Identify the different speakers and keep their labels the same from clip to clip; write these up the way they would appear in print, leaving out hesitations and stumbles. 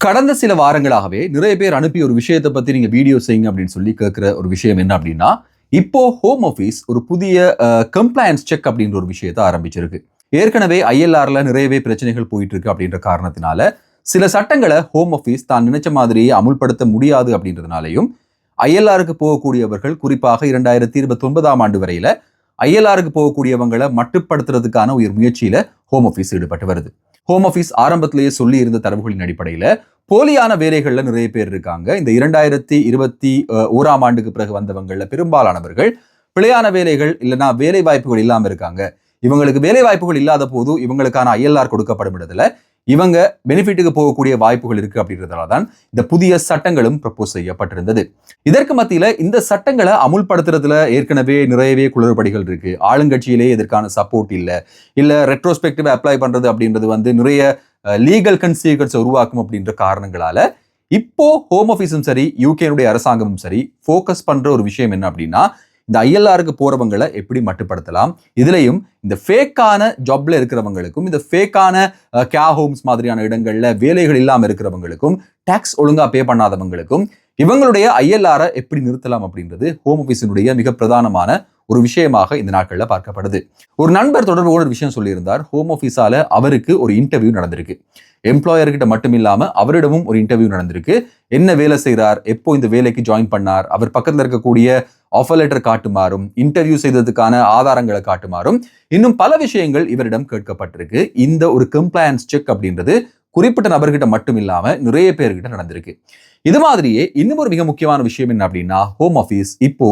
Speaker 1: கடந்த சில வாரங்களாகவே நிறைய பேர் அனுப்பிய ஒரு விஷயத்தை பத்தி நீங்க வீடியோ செய்யுங்க அப்படின்னு சொல்லி கேட்கிற ஒரு விஷயம் என்ன அப்படின்னா, இப்போ ஹோம் ஆஃபீஸ் ஒரு புதிய கம்ப்ளையன்ஸ் செக் அப்படின்ற ஒரு விஷயத்தை ஆரம்பிச்சிருக்கு. ஏற்கனவே ஐஎல்ஆர்ல நிறையவே பிரச்சனைகள் போயிட்டு இருக்கு அப்படின்ற காரணத்தினால சில சட்டங்களை ஹோம் ஆஃபீஸ் தான் நினைச்ச மாதிரியே அமுல்படுத்த முடியாது அப்படின்றதுனாலையும் ஐஎல்ஆருக்கு போகக்கூடியவர்கள் குறிப்பாக 2029ஆம் ஆண்டு வரையில ஐஎல்ஆருக்கு போகக்கூடியவங்களை மட்டுப்படுத்துறதுக்கான ஒரு முயற்சியில ஹோம் ஆஃபீஸ் ஈடுபட்டு வருது. ஹோம் ஆஃபீஸ் ஆரம்பத்திலேயே சொல்லி இருந்த தரவுகளின் அடிப்படையில போலியான வேலைகள்ல நிறைய பேர் இருக்காங்க. இந்த 2021ஆம் ஆண்டுக்கு பிறகு வந்தவங்கள்ல பெரும்பாலானவர்கள் பிழையான வேலைகள் இல்லைன்னா வேலை வாய்ப்புகள் இல்லாம இருக்காங்க. இவங்களுக்கு வேலை வாய்ப்புகள் இல்லாத போது இவங்களுக்கான ஐஎல்ஆர் கொடுக்கப்படும் இடத்துல இவங்க பெனிஃபிட்டுக்கு போகக்கூடிய வாய்ப்புகள் இருக்கு அப்படின்றதால தான் இந்த புதிய சட்டங்களும் ப்ரப்போஸ் செய்யப்பட்டிருந்தது. இதற்கு மத்தியில இந்த சட்டங்களை அமுல்படுத்துறதுல ஏற்கனவே நிறையவே குளறுபடிகள் இருக்கு. ஆளுங்கட்சியிலே இதற்கான சப்போர்ட் இல்ல ரெட்ரோஸ்பெக்டிவ் அப்ளை பண்றது அப்படின்றது நிறைய லீகல் கன்சீக்வன்ஸ் உருவாக்கும் அப்படின்ற காரணங்களால இப்போ ஹோம் ஆஃபீஸும் சரி யூகேனுடைய அரசாங்கமும் சரி ஃபோக்கஸ் பண்ற ஒரு விஷயம் என்ன அப்படின்னா, இந்த ஐஎல்ஆருக்கு போறவங்களை எப்படி மட்டுப்படுத்தலாம், இதுலயும் இந்த ஃபேக்கான ஜாப்ல இருக்கிறவங்களுக்கும் இந்த ஃபேக்கான கேர் ஹோம்ஸ் மாதிரியான இடங்கள்ல வேலைகள் இல்லாம இருக்கிறவங்களுக்கும் டாக்ஸ் ஒழுங்கா பே பண்ணாதவங்களுக்கும் இவங்களுடைய ஐஎல்ஆரை எப்படி நிறுத்தலாம் அப்படின்றது ஹோம் ஆஃபீஸினுடைய மிக பிரதானமான ஒரு விஷயமாக இந்த நாட்கள்ல பார்க்கப்படுது. ஒரு நண்பர் தொடர்பு ஒரு விஷயம் சொல்லியிருந்தார். ஹோம் ஆஃபீஸால அவருக்கு ஒரு இன்டர்வியூ நடந்திருக்கு. எம்ப்ளாயர்கிட்ட மட்டும் இல்லாம அவரிடமும் ஒரு இன்டர்வியூ நடந்திருக்கு. என்ன வேலை செய்கிறார், எப்போ இந்த வேலைக்கு ஜாயின் பண்ணார், அவர் பக்கத்துல இருக்கக்கூடிய ஆஃபர் லெட்டர் காட்டுமாறும், இன்டர்வியூ செய்ததுக்கான ஆதாரங்களை காட்டுமாறும், இன்னும் பல விஷயங்கள் இவரிடம் கேட்கப்பட்டிருக்கு. இந்த ஒரு கம்ப்ளையன்ஸ் செக் அப்படின்றது குறிப்பிட்ட நபர்கிட்ட மட்டும் இல்லாம நிறைய பேர்கிட்ட நடந்திருக்கு. இது மாதிரியே இன்னும் ஒரு மிக முக்கியமான விஷயம் என்ன அப்படின்னா, ஹோம் ஆஃபீஸ் இப்போ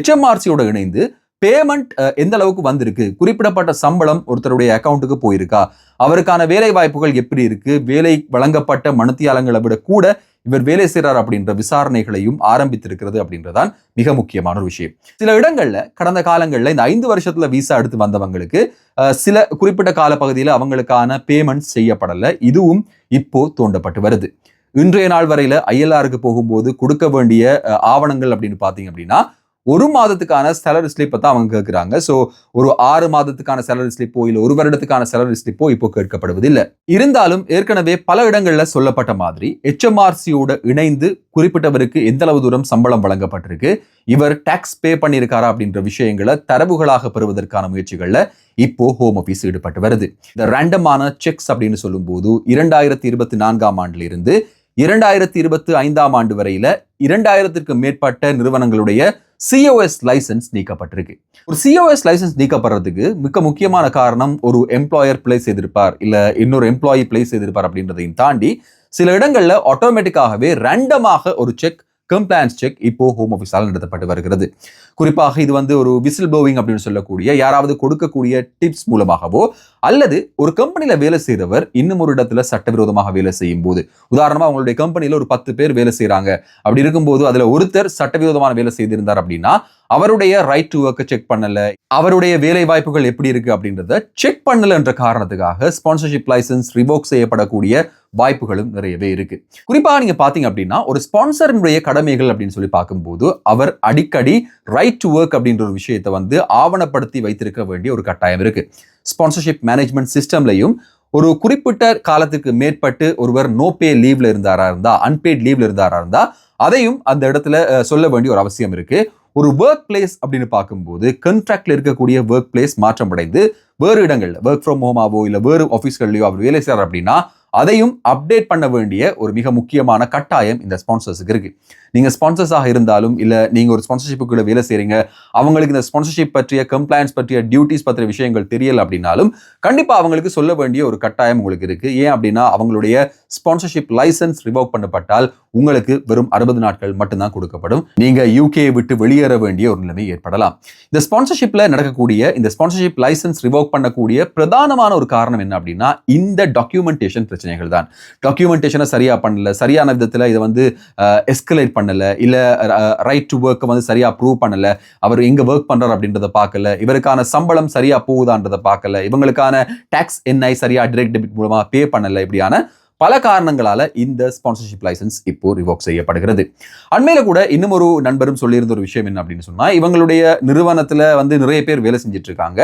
Speaker 1: HMRCயோட இணைந்து பேமெண்ட் எந்த அளவுக்கு வந்திருக்கு, குறிப்பிடப்பட்ட சம்பளம் ஒருத்தருடைய அக்கௌண்ட்டுக்கு போயிருக்கா, அவருக்கான வேலை வாய்ப்புகள் எப்படி இருக்கு, வேலை வழங்கப்பட்ட மனுத்தியாளங்களை விட கூட இவர் வேலை செய்கிறார் அப்படின்ற விசாரணைகளையும் ஆரம்பித்திருக்கிறது அப்படின்றதான் மிக முக்கியமான ஒரு விஷயம். சில இடங்கள்ல கடந்த காலங்கள்ல இந்த 5 வருஷத்துல விசா எடுத்து வந்தவங்களுக்கு சில குறிப்பிட்ட கால பகுதியில் அவங்களுக்கான பேமெண்ட் செய்யப்படலை. இதுவும் இப்போ தோண்டப்பட்டு வருது. இன்றைய நாள் வரையில ஐஎல்ஆருக்கு போகும்போது கொடுக்க வேண்டிய ஆவணங்கள் அப்படின்னு பாத்தீங்க அப்படின்னா, ஒரு மாதத்துக்கான சேலரி ஸ்லிப்பை தான் அவங்க கேட்கிறாங்க. ஸோ ஒரு 6 மாதத்துக்கான சேலரி ஸ்லிப்போ இல்லை ஒரு வருடத்துக்கான சேலரி ஸ்லிப்போ இப்போ கேட்கப்படுவது இல்லை. இருந்தாலும் ஏற்கனவே பல இடங்கள்ல சொல்லப்பட்ட மாதிரி HMRCயோட இணைந்து குறிப்பிட்டவருக்கு எந்த அளவு தூரம் சம்பளம் வழங்கப்பட்டிருக்கு, இவர் டாக்ஸ் பே பண்ணியிருக்காரா அப்படின்ற விஷயங்களை தரவுகளாக பெறுவதற்கான முயற்சிகள்ல இப்போ ஹோம் ஆஃபீஸ் ஈடுபட்டு வருது. இந்த ரேண்டமான செக்ஸ் அப்படின்னு சொல்லும் போது 2024ஆம் ஆண்டுல இருந்து 2025ஆம் ஆண்டு வரையில 2000க்கு மேற்பட்ட நிறுவனங்களுடைய COS லைசன்ஸ் நீக்கப்பட்டிருக்கு. ஒரு COS லைசன்ஸ் நீக்கப்படுறதுக்கு மிக முக்கியமான காரணம் ஒரு எம்ப்ளாயர் பிளே செய்திருப்பார் இல்ல இன்னொரு எம்ப்ளாயி பிளே செய்திருப்பார் அப்படின்றதையும் தாண்டி சில இடங்கள்ல ஆட்டோமேட்டிக்காகவே ரேண்டமாக ஒரு செக் கம்ப்ளையன்ஸ் செக் இப்போ ஹோம் ஆஃபீஸால் நடத்தப்பட்டு வருகிறது. குறிப்பாக இது ஒரு விசில் ப்ளோவிங் அப்படின்னு சொல்லக்கூடிய யாராவது கொடுக்கக்கூடிய டிப்ஸ் மூலமாகவோ அல்லது ஒரு கம்பெனியில வேலை செய்கிறவர் இன்னும் ஒரு இடத்துல சட்டவிரோதமாக வேலை செய்யும் போது, உதாரணமா அவங்களுடைய கம்பெனியில ஒரு 10 பேர் வேலை செய்யறாங்க, அப்படி இருக்கும்போது அதுல ஒருத்தர் சட்டவிரோதமான வேலை செய்திருந்தார் அப்படின்னா அவருடைய ரைட் டு ஒர்க்கை செக் பண்ணல, அவருடைய வேலை வாய்ப்புகள் எப்படி இருக்கு அப்படின்றத செக் பண்ணல என்ற காரணத்துக்காக ஸ்பான்சர்ஷிப் லைசன்ஸ் ரிவோக் செய்யப்படக்கூடிய வாய்ப்புகளும் நிறையவே இருக்கு. குறிப்பாக நீங்க பாத்தீங்க அப்படின்னா ஒரு ஸ்பான்சரினுடைய கடமைகள் அப்படின்னு சொல்லி பார்க்கும்போது அவர் அடிக்கடி ரைட் டு ஒர்க் அப்படின்ற ஒரு விஷயத்தை ஆவணப்படுத்தி வைத்திருக்க வேண்டிய ஒரு கட்டாயம் இருக்கு. ஸ்பான்சர்ஷிப் மேனேஜ்மெண்ட் சிஸ்டம்லையும் ஒரு குறிப்பிட்ட காலத்துக்கு மேற்பட்டு ஒருவர் நோ பே லீவ்ல இருந்தாரா அன்பெய்ட் லீவ்ல இருந்தாரா அதையும் அந்த இடத்துல சொல்ல வேண்டிய ஒரு அவசியம் இருக்கு. ஒரு ஒர்க் பிளேஸ் அப்படின்னு பார்க்கும்போது கான்ட்ராக்ட்ல இருக்கக்கூடிய ஒர்க் பிளேஸ் மாற்றம் அடைந்து வேறு இடங்கள்ல ஒர்க் ஃப்ரம் ஹோமாவோ இல்ல வேறு ஆஃபீஸ்கள்லயோ அவர் வேலை செய்யறார் அப்படின்னா அதையும் அப்டேட் பண்ண வேண்டிய ஒரு மிக முக்கியமான கட்டாயம் இந்த ஸ்பான்சர்ஸுக்கு இருக்கு. நீங்க ஸ்பான்சர்ஸாக இருந்தாலும் இல்ல நீங்க ஒரு ஸ்பான்சர்ஷிப்புக்குள்ள வேலை செய்றீங்க, அவங்களுக்கு இந்த ஸ்பான்சர்ஷிப் பற்றிய கம்ப்ளைண்ட்ஸ் பற்றிய டியூட்டிஸ் பற்றிய விஷயங்கள் தெரியல அப்படின்னாலும் கண்டிப்பா அவங்களுக்கு சொல்ல வேண்டிய ஒரு கட்டாயம் உங்களுக்கு இருக்கு. ஏன் அப்படின்னா அவங்களுடைய ஸ்பான்சர்ஷிப் லைசன்ஸ் ரிவோக் பண்ணப்பட்டால் உங்களுக்கு வெறும் 60 நாட்கள் மட்டும்தான் கொடுக்கப்படும். நீங்க யூகேயை விட்டு வெளியேற வேண்டிய ஒரு நிலைமை ஏற்படலாம். இந்த ஸ்பான்சர்ஷிப்ல நடக்கக்கூடிய இந்த ஸ்பான்சர்ஷிப் லைசன்ஸ் ரிவோக் பண்ணக்கூடிய பிரதானமான ஒரு காரணம் என்ன அப்படின்னா இந்த டாக்குமெண்டேஷன் பிரச்சனைகள் தான். டாக்குமெண்டேஷனை சரியா பண்ணல, சரியான விதத்துல இதை எஸ்கலேட் பண்ணல, இல்ல ரைட் டு ஒர்க் சரியா ப்ரூவ் பண்ணல, அவர் எங்க ஒர்க் பண்றார் அப்படின்றத பார்க்கல, இவருக்கான சம்பளம் சரியா போகுதான்றத பார்க்கல, இவங்களுக்கான டாக்ஸ் NI சரியா டைரக்ட் டெபிட் மூலமா பே பண்ணல, இப்படியான பல காரணங்களால இந்த ஸ்பான்சர்ஷிப் லைசன்ஸ் இப்போ ரிவோக் செய்யப்படுகிறது. அண்மையில கூட இன்னும் ஒரு நண்பரும் சொல்லியிருந்த ஒரு விஷயம் என்ன அப்படின்னு சொன்னா, இவங்களுடைய நிறுவனத்துல நிறைய பேர் வேலை செஞ்சுட்டு இருக்காங்க.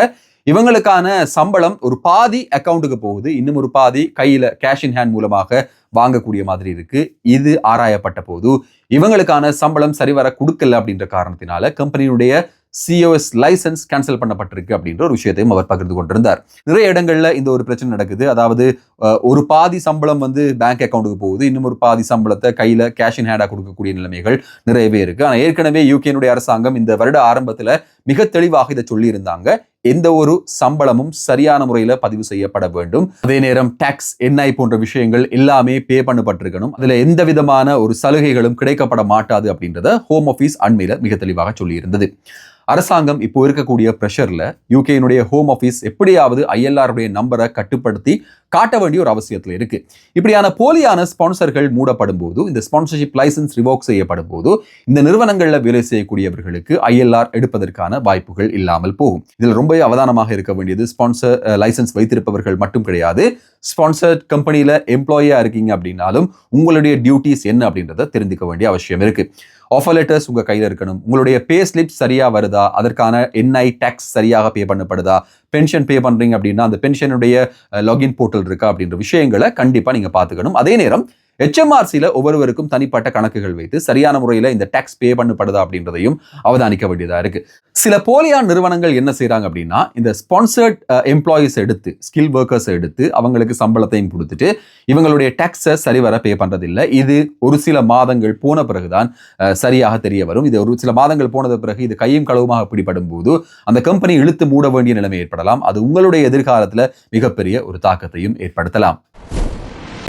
Speaker 1: இவங்களுக்கான சம்பளம் ஒரு பாதி அக்கௌண்ட்டுக்கு போகுது, இன்னும் ஒரு பாதி கையில கேஷ் இன் ஹேண்ட் மூலமாக வாங்கக்கூடிய மாதிரி இருக்கு. இது ஆராயப்பட்ட போது இவங்களுக்கான சம்பளம் சரிவர கொடுக்கல அப்படின்ற காரணத்தினால கம்பெனியுடைய COS லைசன்ஸ் கேன்சல் பண்ணப்பட்டிருக்கு அப்படின்ற ஒரு விஷயத்தையும் அவர் பகிர்ந்து கொண்டிருந்தார். நிறைய இடங்கள்ல இந்த ஒரு பிரச்சனை நடக்குது. அதாவது ஒரு பாதி சம்பளம் பேங்க் அக்கௌண்ட்டுக்கு போகுது, இன்னும் ஒரு பாதி சம்பளத்தை கையில கேஷ் இன் ஹேண்டா கொடுக்கக்கூடிய நிலைமைகள் நிறையவே இருக்கு. ஆனா ஏற்கனவே யூகேனுடைய அரசாங்கம் இந்த வருட ஆரம்பத்துல மிக தெளிவாக இதை சொல்லி இருந்தாங்க. எந்த ஒரு சம்பளமும் சரியான முறையில பதிவு செய்யப்பட வேண்டும். அதே நேரம் டாக்ஸ், NI போன்ற விஷயங்கள் எல்லாமே பே பண்ணப்பட்டிருக்கணும். அதுல எந்த விதமான ஒரு சலுகைகளும் கிடைக்கப்பட மாட்டாது அப்படின்றத ஹோம் ஆஃபீஸ் அண்மையில மிக தெளிவாக சொல்லி இருந்தது. அரசாங்கம் இப்போ இருக்கக்கூடிய பிரஷர்ல யூகேனுடைய ஹோம் ஆஃபீஸ் எப்படியாவது ILR உடைய நம்பரை கட்டுப்படுத்தி காட்ட வேண்டிய ஒரு அவசியத்தில் இருக்கு. இப்படியான போலியான ஸ்பான்சர்கள் மூடப்படும் போது, இந்த ஸ்பான்சர்ஷிப் லைசன்ஸ் ரிவோக் செய்யப்படும் போது இந்த நிறுவனங்கள்ல வேலை செய்யக்கூடியவர்களுக்கு ILR எடுப்பதற்கான வாய்ப்புகள் இல்லாமல் போகும். இதில் ரொம்ப அவதானமாக இருக்க வேண்டியது ஸ்பான்சர் லைசன்ஸ் வைத்திருப்பவர்கள் மட்டும் கிடையாது. ஸ்பான்சர் கம்பெனியில எம்ப்ளாயியா இருக்கீங்க அப்படின்னாலும் உங்களுடைய டியூட்டிஸ் என்ன அப்படின்றத தெரிஞ்சுக்க வேண்டிய அவசியம் இருக்கு. ஆஃபர் லெட்டர்ஸ் உங்க கையில இருக்கணும். உங்களுடைய பே ஸ்லிப் சரியா வருதா, அதற்கான NI டாக்ஸ் சரியாக பே பண்ணப்படுதா, பென்ஷன் பே பண்றீங்க அப்படின்னா அந்த பென்ஷனுடைய லாகின் போர்ட்டல் இருக்கா அப்படின்ற விஷயங்களை கண்டிப்பா நீங்க பாத்துக்கணும். அதே நேரம் HMRCல ஒவ்வொருவருக்கும் தனிப்பட்ட கணக்குகள் வைத்து சரியான முறையில் இந்த டாக்ஸ் பே பண்ணப்படுதா அப்படின்றதையும் அவதானிக்க வேண்டியதா இருக்கு. சில போலியான நிறுவனங்கள் என்ன செய்யறாங்க அப்படின்னா, இந்த ஸ்பான்சர்ட் எம்ப்ளாயிஸ் எடுத்து, ஸ்கில் ஒர்க்கர்ஸ் எடுத்து அவங்களுக்கு சம்பளத்தையும் கொடுத்துட்டு இவங்களுடைய டாக்ஸை சரிவர பே பண்றதில்லை. இது ஒரு சில மாதங்கள் போன பிறகுதான் சரியாக தெரிய வரும். இது ஒரு சில மாதங்கள் போனது பிறகு இது கையும் களவுமாக பிடிபடும் போது அந்த கம்பெனி இழுத்து மூட வேண்டிய நிலைமை ஏற்படலாம். அது உங்களுடைய எதிர்காலத்துல மிகப்பெரிய ஒரு தாக்கத்தையும் ஏற்படுத்தலாம்.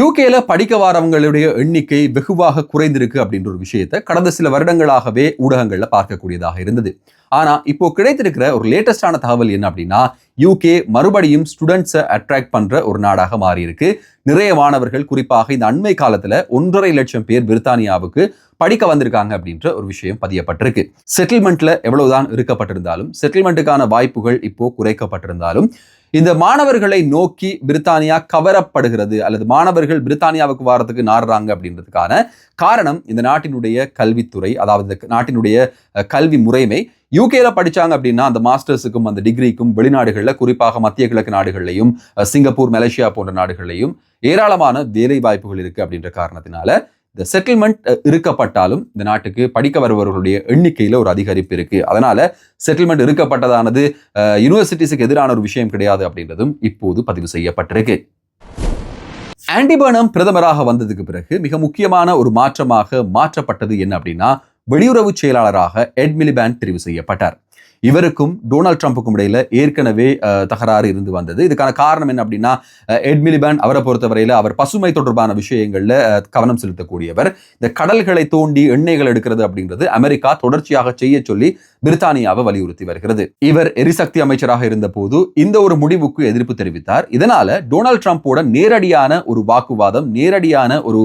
Speaker 1: யூகேல படிக்க வரவங்களுடைய எண்ணிக்கை வெகுவாக குறைந்திருக்கு அப்படின்ற ஒரு விஷயத்தை கடந்த சில வருடங்களாகவே ஊடகங்கள்ல பார்க்கக்கூடியதாக இருந்தது. ஆனா இப்போ கிடைத்திருக்கிற ஒரு லேட்டஸ்டான தகவல் என்ன அப்படின்னா, யூகே மறுபடியும் ஸ்டூடெண்ட்ஸை அட்ராக்ட் பண்ற ஒரு நாடாக மாறி இருக்கு. நிறைய மாணவர்கள், குறிப்பாக இந்த அண்மை காலத்துல 1.5 லட்சம் பேர் பிரித்தானியாவுக்கு படிக்க வந்திருக்காங்க அப்படின்ற ஒரு விஷயம் பதியப்பட்டிருக்கு. செட்டில்மெண்ட்ல எவ்வளவுதான் இருக்கப்பட்டிருந்தாலும், செட்டில்மெண்ட்டுக்கான வாய்ப்புகள் இப்போ குறைக்கப்பட்டிருந்தாலும், இந்த மாணவர்களை நோக்கி பிரித்தானியா கவரப்படுகிறது அல்லது மாணவர்கள் பிரித்தானியாவுக்கு வாரத்துக்கு நாடுறாங்க அப்படின்றதுக்கான காரணம் இந்த நாட்டினுடைய கல்வித்துறை, அதாவது நாட்டினுடைய கல்வி முறைமை. யூகேல படிச்சாங்க அப்படின்னா அந்த மாஸ்டர்ஸுக்கும் அந்த டிகிரிக்கும் வெளிநாடுகள்ல, குறிப்பாக மத்திய கிழக்கு நாடுகள்லையும் சிங்கப்பூர், மலேசியா போன்ற நாடுகள்லையும் ஏராளமான வேலை வாய்ப்புகள் இருக்கு அப்படின்ற காரணத்தினால இந்த செட்டில்மெண்ட் இருக்கப்பட்டாலும் இந்த நாட்டுக்கு படிக்க வருபவர்களுடைய எண்ணிக்கையில ஒரு அதிகரிப்பு இருக்கு. அதனால செட்டில்மெண்ட் இருக்கப்பட்டதானது யூனிவர்சிட்டிஸுக்கு எதிரான ஒரு விஷயம் கிடையாது அப்படின்றதும் இப்போது பதிவு செய்யப்பட்டிருக்கு. ஆண்டி பர்னம் பிரதமராக வந்ததுக்கு பிறகு மிக முக்கியமான ஒரு மாற்றமாக மாற்றப்பட்டது என்ன அப்படின்னா, வெளியுறவு செயலாளராக எட் மிலிபேண்ட் தெரிவு செய்யப்பட்டார். இவருக்கும் டொனால்ட் ட்ரம்புக்கும் இடையில ஏற்கனவே தகராறு இருந்து வந்தது. இதுக்கான காரணம் என்ன அப்படின்னா, எட் மிலிபேண்ட் அவரை பொறுத்தவரையில அவர் பசுமை தொடர்பான விஷயங்கள்ல கவனம் செலுத்தக்கூடியவர். இந்த கடல்களை தோண்டி எண்ணெய்கள் எடுக்கிறது அப்படின்றது அமெரிக்கா தொடர்ச்சியாக செய்ய சொல்லி பிரித்தானியாவை வலியுறுத்தி வருகிறது. இவர் எரிசக்தி அமைச்சராக இருந்த போது இந்த ஒரு முடிவுக்கு எதிர்ப்பு தெரிவித்தார். இதனால டொனால்ட் ட்ரம்போட நேரடியான ஒரு வாக்குவாதம், நேரடியான ஒரு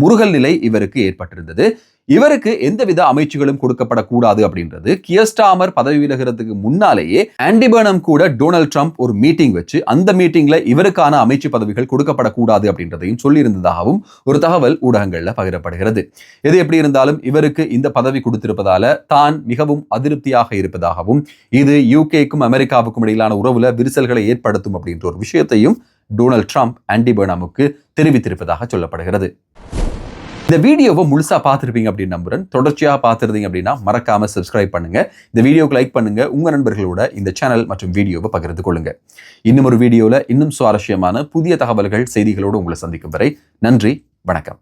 Speaker 1: முருகல் நிலை இவருக்கு ஏற்பட்டிருந்தது. இவருக்கு எந்தவித அமைச்சுகளும் கொடுக்கப்படக்கூடாது அப்படின்றது கியர் ஸ்டார்மர் பதவி விலகிறதுக்கு முன்னாலேயே ஆண்டி பர்னம் கூட டொனால்ட் ட்ரம்ப் ஒரு மீட்டிங் வச்சு அந்த மீட்டிங்ல இவருக்கான அமைச்சு பதவிகள் கொடுக்கப்படக்கூடாது அப்படின்றதையும் சொல்லியிருந்ததாகவும் ஒரு தகவல் ஊடகங்கள்ல பகிரப்படுகிறது. எது எப்படி இருந்தாலும் இவருக்கு இந்த பதவி கொடுத்திருப்பதால தான் மிகவும் அதிருப்தியாக இருப்பதாகவும், இது யூகேக்கும் அமெரிக்காவுக்கும் இடையிலான உறவுல விரிசல்களை ஏற்படுத்தும் அப்படின்ற ஒரு விஷயத்தையும் டொனால்ட் ட்ரம்ப் ஆண்டி பர்னமுக்கு தெரிவித்திருப்பதாக சொல்லப்படுகிறது. இந்த வீடியோவை முழுசா பார்த்துருப்பீங்க அப்படின்னு நம்புறேன். தொடர்ச்சியாக பார்த்துருந்தீங்க அப்படின்னா மறக்காம சப்ஸ்கிரைப் பண்ணுங்க. இந்த வீடியோக்கு லைக் பண்ணுங்க. உங்க நண்பர்களோட இந்த சேனல் மற்றும் வீடியோவை பகிர்ந்து கொள்ளுங்க. இன்னும் ஒரு வீடியோல இன்னும் சுவாரஸ்யமான புதிய தகவல்கள், செய்திகளோடு உங்களை சந்திக்கும் வரை நன்றி, வணக்கம்.